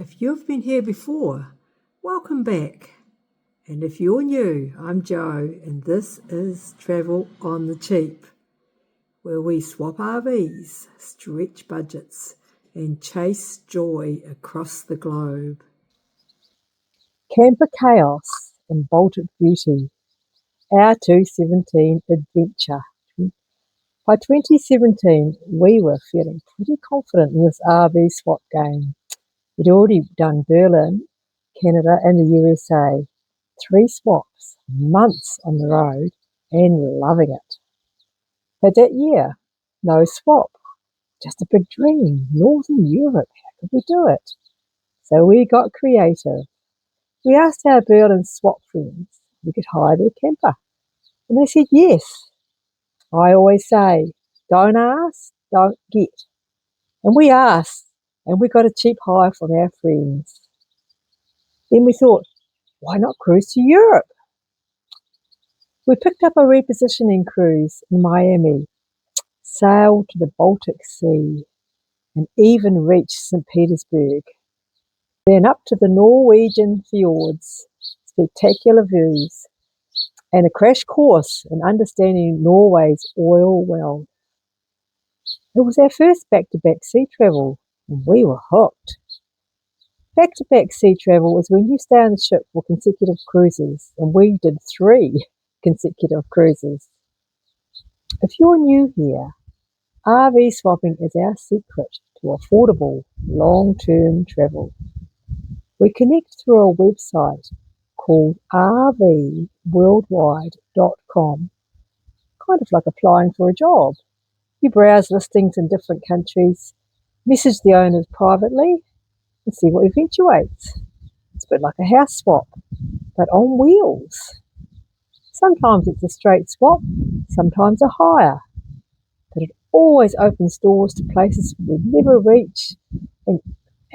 If you've been here before, welcome back. And if you're new, I'm Jo, and this is Travel on the Cheap, where we swap RVs, stretch budgets, and chase joy across the globe. Camper Chaos and Baltic Beauty, our 2017 adventure. By 2017, we were feeling pretty confident in this RV swap game. We'd already done Berlin, Canada and the USA. 3 swaps, months on the road, and loving it. But that year, no swap, just a big dream. Northern Europe, how could we do it? So we got creative. We asked our Berlin swap friends if we could hire their camper, and they said yes. I always say, don't ask, don't get. And we asked, and we got a cheap hire from our friends. Then we thought, why not cruise to Europe? We picked up a repositioning cruise in Miami, sailed to the Baltic Sea, and even reached St. Petersburg. Then up to the Norwegian fjords, spectacular views, and a crash course in understanding Norway's oil well. It was our first back-to-back sea travel, and we were hooked. Back-to-back sea travel is when you stay on the ship for consecutive cruises, and we did 3 consecutive cruises. If you're new here, RV swapping is our secret to affordable, long-term travel. We connect through a website called rvworldwide.com, kind of like applying for a job. You browse listings in different countries, message the owners privately, and see what eventuates. It's a bit like a house swap, but on wheels. Sometimes it's a straight swap, sometimes a hire, but it always opens doors to places we'd never reach and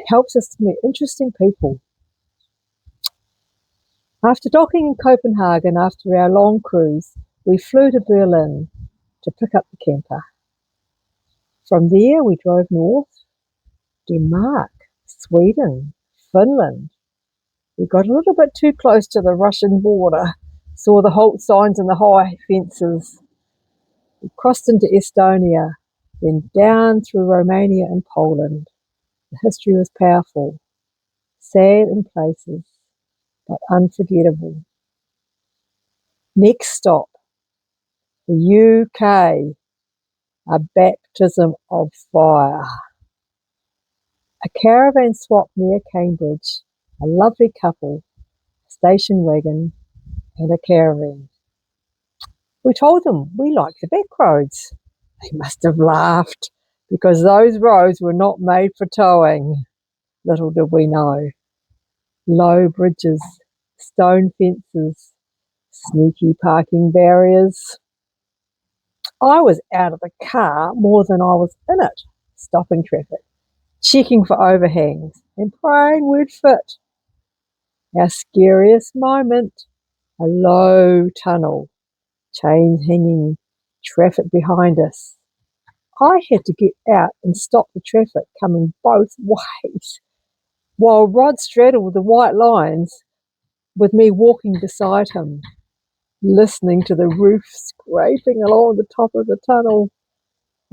helps us to meet interesting people. After docking in Copenhagen after our long cruise, we flew to Berlin to pick up the camper. From there, we drove north, Denmark, Sweden, Finland. We got a little bit too close to the Russian border, saw the halt signs and the high fences. We crossed into Estonia, then down through Romania and Poland. The history was powerful, sad in places, but unforgettable. Next stop, the UK, a baptism of fire. A caravan swap near Cambridge, a lovely couple, a station wagon and a caravan. We told them we liked the backroads. They must have laughed because those roads were not made for towing. Little did we know. Low bridges, stone fences, sneaky parking barriers. I was out of the car more than I was in it, stopping traffic, checking for overhangs and praying we'd fit. Our scariest moment, a low tunnel, chains hanging, traffic behind us. I had to get out and stop the traffic coming both ways, while Rod straddled the white lines with me walking beside him, listening to the roof scraping along the top of the tunnel.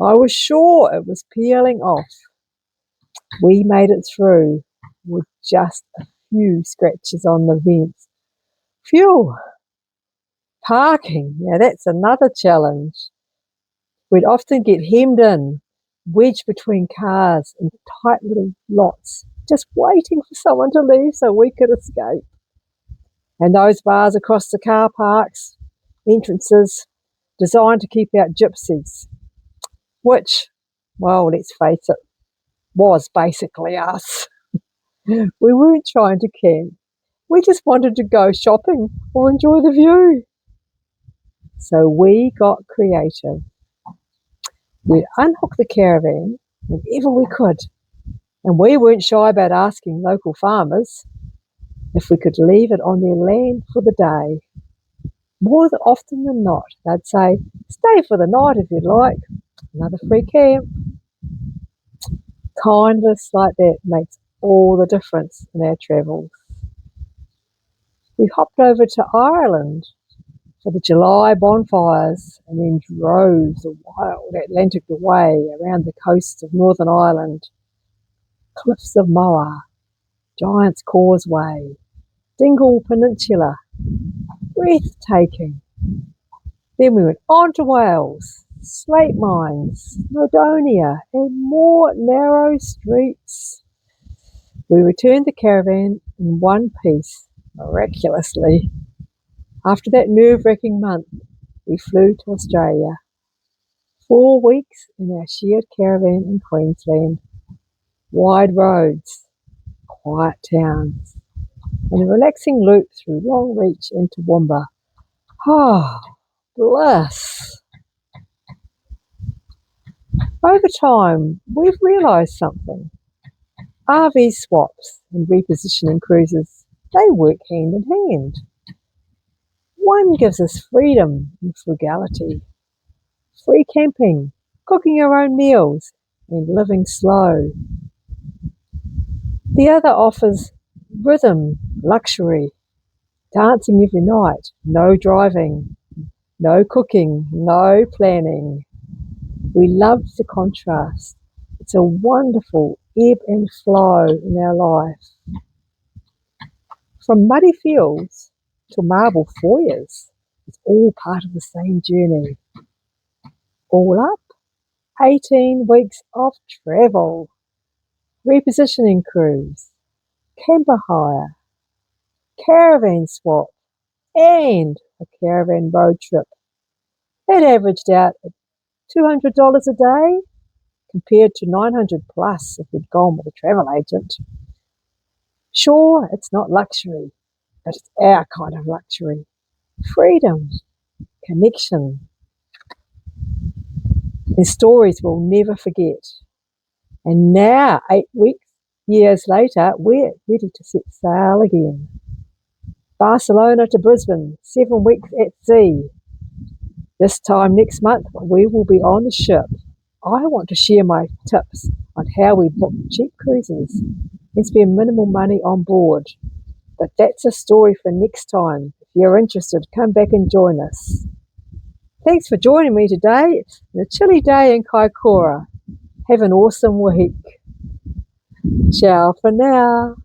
I was sure it was peeling off. We made it through with just a few scratches on the vents. Phew! Parking, now that's another challenge. We'd often get hemmed in, wedged between cars in tight little lots, just waiting for someone to leave so we could escape. And those bars across the car parks, entrances, designed to keep out gypsies, which, well, let's face it, was basically us. We weren't trying to camp. We just wanted to go shopping or enjoy the view. So we got creative. We'd unhook the caravan whenever we could, and we weren't shy about asking local farmers if we could leave it on their land for the day. More often than not, they'd say, stay for the night if you'd like, another free camp. Kindness like that makes all the difference in our travels. We hopped over to Ireland for the July bonfires and then drove the wild Atlantic away around the coast of Northern Ireland. Cliffs of Moher, Giant's Causeway, Dingle Peninsula, breathtaking. Then we went on to Wales, slate mines, Snowdonia, and more narrow streets. We returned the caravan in one piece, miraculously. After that nerve-wracking month, we flew to Australia. 4 weeks in our shared caravan in Queensland. Wide roads, quiet towns, and a relaxing loop through Longreach into Toowoomba. Ah, bliss! Over time, we've realised something. RV swaps and repositioning cruises, they work hand in hand. One gives us freedom and frugality, free camping, cooking your own meals, and living slow. The other offers rhythm, luxury, dancing every night, no driving, no cooking, no planning. We love the contrast. It's a wonderful ebb and flow in our life. From muddy fields to marble foyers, it's all part of the same journey. All up, 18 weeks of travel, repositioning cruise, camper hire, caravan swap, and a caravan road trip. It averaged out at $200 a day compared to $900 plus if we'd gone with a travel agent. Sure, it's not luxury, but it's our kind of luxury. Freedom, connection, and stories we'll never forget. And now, 8 years later, we're ready to set sail again. Barcelona to Brisbane, 7 weeks at sea. This time next month, we will be on the ship. I want to share my tips on how we book cheap cruises and spend minimal money on board. But that's a story for next time. If you're interested, come back and join us. Thanks for joining me today. It's a chilly day in Kaikoura. Have an awesome week. Ciao for now.